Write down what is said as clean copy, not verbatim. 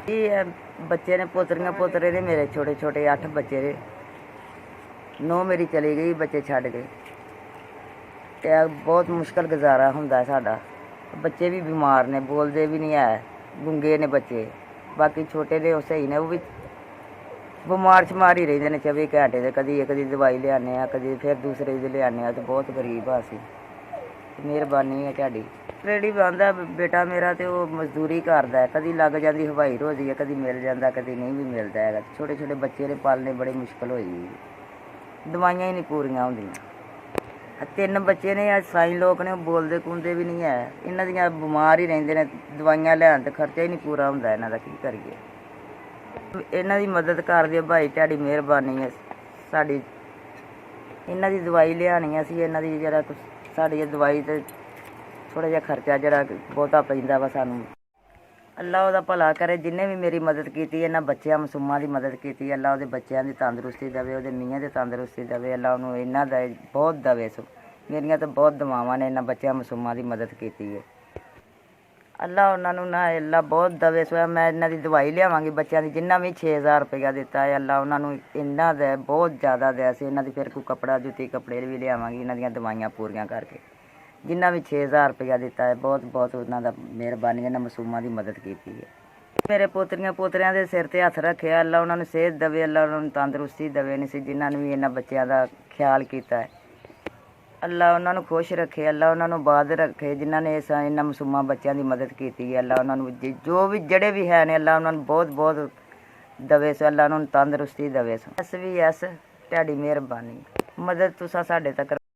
ਇਹ ਬੱਚੇ ਨੇ ਪੋਤਰੀਆਂ ਪੋਤਰੇ ਨੇ ਮੇਰੇ ਛੋਟੇ ਛੋਟੇ 8 ਬੱਚੇ ਨੇ। ਨੌ ਮੇਰੀ ਚਲੀ ਗਈ ਬੱਚੇ ਛੱਡ ਕੇ। ਤੇ ਬਹੁਤ ਮੁਸ਼ਕਲ ਗੁਜ਼ਾਰਾ ਹੁੰਦਾ ਸਾਡਾ। ਬੱਚੇ ਵੀ ਬਿਮਾਰ ਨੇ, ਬੋਲਦੇ ਵੀ ਨਹੀਂ ਹੈ, ਗੁੰਗੇ ਨੇ ਬੱਚੇ। ਬਾਕੀ ਛੋਟੇ ਨੇ ਉਹ ਸਹੀ ਨੇ, ਉਹ ਵੀ ਬਿਮਾਰ ਸ਼ਮਾਰ ਹੀ ਰਹਿੰਦੇ ਨੇ 24 ਘੰਟੇ ਦੇ। ਕਦੀ ਦਵਾਈ ਲਿਆਉਂਦੇ ਹਾਂ, ਕਦੀ ਫਿਰ ਦੂਸਰੇ ਦੀ ਲਿਆਉਂਦੇ ਹਾਂ। ਤੇ ਬਹੁਤ ਗਰੀਬ ਆ ਅਸੀਂ। ਮਿਹਰਬਾਨੀ ਹੈ ਤੁਹਾਡੀ। ਰੇਹੜੀ ਬੰਦਾ ਬੇਟਾ ਮੇਰਾ ਤੇ ਉਹ ਮਜ਼ਦੂਰੀ ਕਰਦਾ ਹੈ। ਕਦੀ ਲੱਗ ਜਾਂਦੀ ਹਵਾਈ ਰੋਜ਼ੀ ਹੈ, ਕਦੀ ਮਿਲ ਜਾਂਦਾ, ਕਦੀ ਨਹੀਂ ਵੀ ਮਿਲਦਾ ਹੈਗਾ। ਛੋਟੇ ਛੋਟੇ ਬੱਚੇ ਨੇ ਪਾਲਣੇ ਬੜੀ ਮੁਸ਼ਕਲ ਹੋਈ। ਦਵਾਈਆਂ ਹੀ ਨਹੀਂ ਪੂਰੀਆਂ ਹੁੰਦੀਆਂ। 3 ਬੱਚੇ ਨੇ, ਸਾਈਂ ਲੋਕ ਨੇ, ਬੋਲਦੇ ਕੁੰਦੇ ਵੀ ਨਹੀਂ ਹੈ। ਇਹਨਾਂ ਦੀਆਂ ਬਿਮਾਰ ਹੀ ਰਹਿੰਦੇ ਨੇ। ਦਵਾਈਆਂ ਲੈਣ ਤੇ ਖਰਚਾ ਹੀ ਨਹੀਂ ਪੂਰਾ ਹੁੰਦਾ ਇਹਨਾਂ ਦਾ। ਕੀ ਕਰੀਏ? ਇਹਨਾਂ ਦੀ ਮਦਦ ਕਰ ਦਿਓ ਭਾਈ, ਤੁਹਾਡੀ ਮਿਹਰਬਾਨੀ ਹੈ ਸਾਡੀ। ਇਹਨਾਂ ਦੀ ਦਵਾਈ ਲਿਆਉਣੀ ਅਸੀਂ। ਇਹਨਾਂ ਦੀ ਜਿਹੜਾ ਸਾਡੀ ਦਵਾਈ ਤੇ ਥੋੜ੍ਹਾ ਜਿਹਾ ਖਰਚਾ ਜਿਹੜਾ ਬਹੁਤਾ ਪੈਂਦਾ ਵਾ ਸਾਨੂੰ। ਅੱਲਾ ਉਹਦਾ ਭਲਾ ਕਰੇ। ਜਿਹਨੇ ਵੀ ਮੇਰੀ ਮਦਦ ਕੀਤੀ, ਇਹਨਾਂ ਬੱਚਿਆਂ ਮਾਸੂਮਾਂ ਦੀ ਮਦਦ ਕੀਤੀ, ਅੱਲਾ ਉਹਦੇ ਬੱਚਿਆਂ ਦੀ ਤੰਦਰੁਸਤੀ ਦੇਵੇ, ਉਹਦੇ ਮੀਆਂ ਦੀ ਤੰਦਰੁਸਤੀ ਦੇਵੇ। ਅੱਲਾ ਉਹਨੂੰ ਇਹਨਾਂ ਦਾ ਬਹੁਤ ਦੇਵੇ। ਮੇਰੀਆਂ ਤਾਂ ਬਹੁਤ ਦੁਆਵਾਂ ਨੇ। ਇਹਨਾਂ ਬੱਚਿਆਂ ਮਾਸੂਮਾਂ ਦੀ ਮਦਦ ਕੀਤੀ ਹੈ। ਅੱਲਾ ਉਹਨਾਂ ਨੂੰ ਨਾ ਅੱਲਾ ਬਹੁਤ ਦੇਵੇ। ਸੋ ਮੈਂ ਇਹਨਾਂ ਦੀ ਦਵਾਈ ਲਿਆਵਾਂਗੀ ਬੱਚਿਆਂ ਦੀ। ਜਿੰਨਾ ਵੀ 6000 ਰੁਪਇਆ ਦਿੱਤਾ ਹੈ, ਅੱਲਾ ਉਹਨਾਂ ਨੂੰ ਇੰਨਾ ਦੇ, ਬਹੁਤ ਜ਼ਿਆਦਾ ਦੇ। ਅਸੀਂ ਇਹਨਾਂ ਦੀ ਫਿਰ ਕੋਈ ਕੱਪੜਾ ਜੁੱਤੀ ਕੱਪੜੇ ਵੀ ਲਿਆਵਾਂਗੀ ਇਹਨਾਂ ਦੀਆਂ ਦਵਾਈਆਂ ਪੂਰੀਆਂ ਕਰਕੇ। ਜਿੰਨਾ ਵੀ 6000 ਰੁਪਇਆ ਦਿੱਤਾ ਹੈ, ਬਹੁਤ ਬਹੁਤ ਉਹਨਾਂ ਦਾ ਮਿਹਰਬਾਨੀ। ਇਹਨਾਂ ਮਾਸੂਮਾਂ ਦੀ ਮਦਦ ਕੀਤੀ ਹੈ। ਮੇਰੇ ਪੋਤਰੀਆਂ ਪੋਤਰਿਆਂ ਦੇ ਸਿਰ 'ਤੇ ਹੱਥ ਰੱਖਿਆ। ਅੱਲਾ ਉਹਨਾਂ ਨੂੰ ਸਿਹਤ ਦੇਵੇ, ਅੱਲਾ ਉਹਨਾਂ ਨੂੰ ਤੰਦਰੁਸਤੀ ਦੇਵੇ। ਨਹੀਂ ਸੀ ਜਿਨ੍ਹਾਂ ਨੇ ਵੀ ਇਹਨਾਂ ਬੱਚਿਆਂ ਦਾ ਖਿਆਲ ਕੀਤਾ ਹੈ। ਅੱਲਾ ਉਹਨਾਂ ਨੂੰ ਖੁਸ਼ ਰੱਖੇ, ਅੱਲਾ ਉਹਨਾਂ ਨੂੰ ਆਬਾਦ ਰੱਖੇ। ਜਿਨ੍ਹਾਂ ਨੇ ਇਹਨਾਂ ਮਾਸੂਮਾਂ ਬੱਚਿਆਂ ਦੀ ਮਦਦ ਕੀਤੀ ਹੈ, ਅੱਲਾ ਉਹਨਾਂ ਨੂੰ ਜੋ ਵੀ ਜਿਹੜੇ ਵੀ ਹੈ ਨੇ, ਅੱਲਾ ਉਹਨਾਂ ਨੂੰ ਬਹੁਤ ਬਹੁਤ ਦੇਵੇ। ਸੋ ਅੱਲਾ ਉਹਨਾਂ ਨੂੰ ਤੰਦਰੁਸਤੀ ਦੇਵੇ। ਐਸ ਵੀ ਐਸ ਤੁਹਾਡੀ ਮਿਹਰਬਾਨੀ। ਮਦਦ ਤੁਸੀਂ ਸਾਡੇ ਤੱਕ